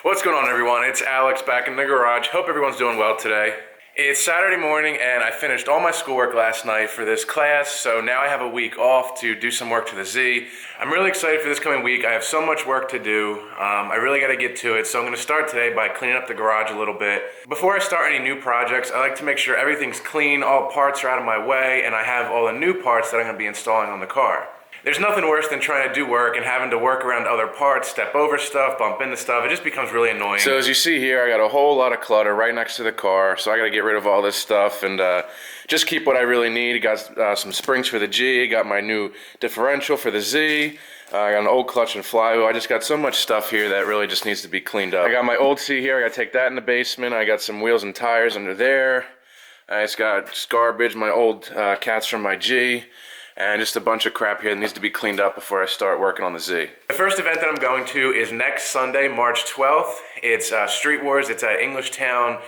What's going on, everyone? It's Alex back in the garage. Hope everyone's doing well today. It's Saturday morning and I finished all my schoolwork last night for this class, so now I have a week off to do some work to the Z. I'm really excited for this coming week. I have so much work to do. I really got to get to it, so I'm going to start today by cleaning up the garage a little bit. Before I start any new projects, I like to make sure everything's clean, all parts are out of my way, and I have all the new parts that I'm going to be installing on the car. There's nothing worse than trying to do work and having to work around other parts, step over stuff, bump into stuff. It just becomes really annoying. So as you see here, I got a whole lot of clutter right next to the car, so I got to get rid of all this stuff and just keep what I really need. Got some springs for the G, got my new differential for the Z, I got an old clutch and flywheel. I just got so much stuff here that really just needs to be cleaned up. I got my old C here, I got to take that in the basement. I got some wheels and tires under there. I just got just garbage, my old cats from my G. And just a bunch of crap here that needs to be cleaned up before I start working on the Z. The first event that I'm going to is next Sunday, March 12th. It's Street Wars. It's at Englishtown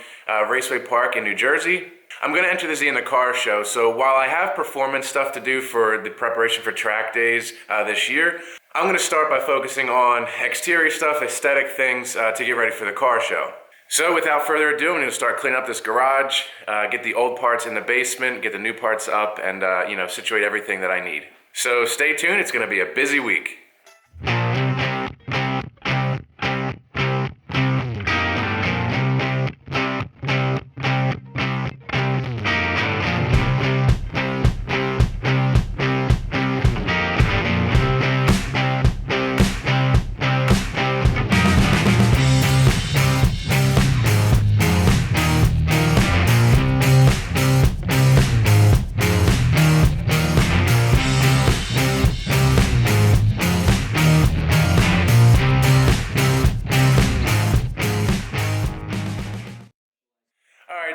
Raceway Park in New Jersey. I'm going to enter the Z in the car show, so while I have performance stuff to do for the preparation for track days this year, I'm going to start by focusing on exterior stuff, aesthetic things to get ready for the car show. So without further ado, I'm going to start cleaning up this garage, get the old parts in the basement, get the new parts up, and situate everything that I need. So stay tuned, it's going to be a busy week.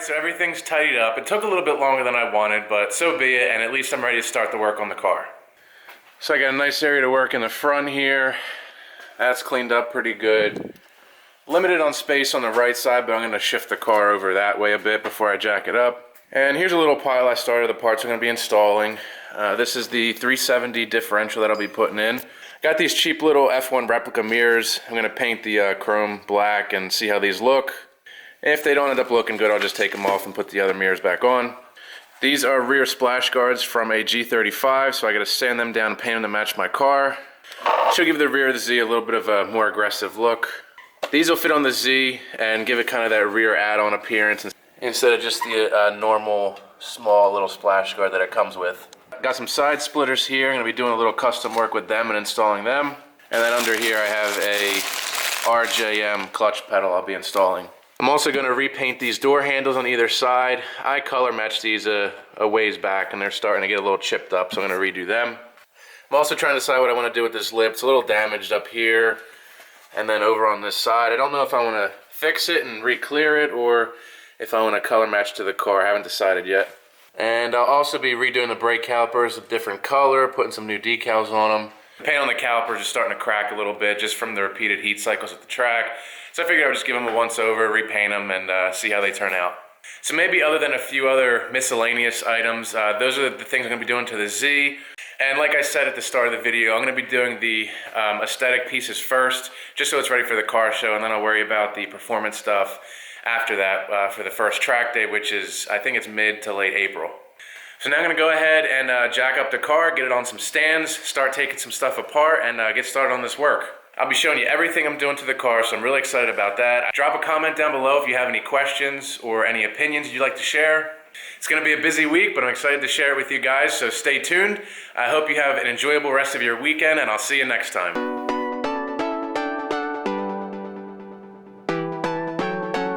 So everything's tidied up. It took a little bit longer than I wanted, but so be it, and at least I'm ready to start the work on the car. So I got a nice area to work in the front here. That's cleaned up pretty good. Limited on space on the right side, but I'm going to shift the car over that way a bit before I jack it up. And here's a little pile I started of the parts I'm going to be installing. This is the 370 differential that I'll be putting in. Got these cheap little F1 replica mirrors. I'm going to paint the chrome black and see how these look. If they don't end up looking good, I'll just take them off and put the other mirrors back on. These are rear splash guards from a G35, so I gotta sand them down and paint them to match my car. Should give the rear of the Z a little bit of a more aggressive look. These will fit on the Z and give it kind of that rear add-on appearance instead of just the normal small little splash guard that it comes with. Got some side splitters here. I'm gonna be doing a little custom work with them and installing them. And then under here I have a RJM clutch pedal I'll be installing. I'm also going to repaint these door handles on either side. I color matched these a ways back and they're starting to get a little chipped up, so I'm going to redo them. I'm also trying to decide what I want to do with this lip. It's a little damaged up here and then over on this side. I don't know if I want to fix it and re-clear it or if I want to color match to the car. I haven't decided yet. And I'll also be redoing the brake calipers with different color, putting some new decals on them. The paint on the calipers is starting to crack a little bit just from the repeated heat cycles at the track. So I figured I would just give them a once over, repaint them, and see how they turn out. So maybe other than a few other miscellaneous items, those are the things I'm going to be doing to the Z. And like I said at the start of the video, I'm going to be doing the aesthetic pieces first, just so it's ready for the car show, and then I'll worry about the performance stuff after that for the first track day, which is, I think it's mid to late April. So now I'm going to go ahead and jack up the car, get it on some stands, start taking some stuff apart, and get started on this work. I'll be showing you everything I'm doing to the car, so I'm really excited about that. Drop a comment down below if you have any questions or any opinions you'd like to share. It's going to be a busy week, but I'm excited to share it with you guys, so stay tuned. I hope you have an enjoyable rest of your weekend, and I'll see you next time.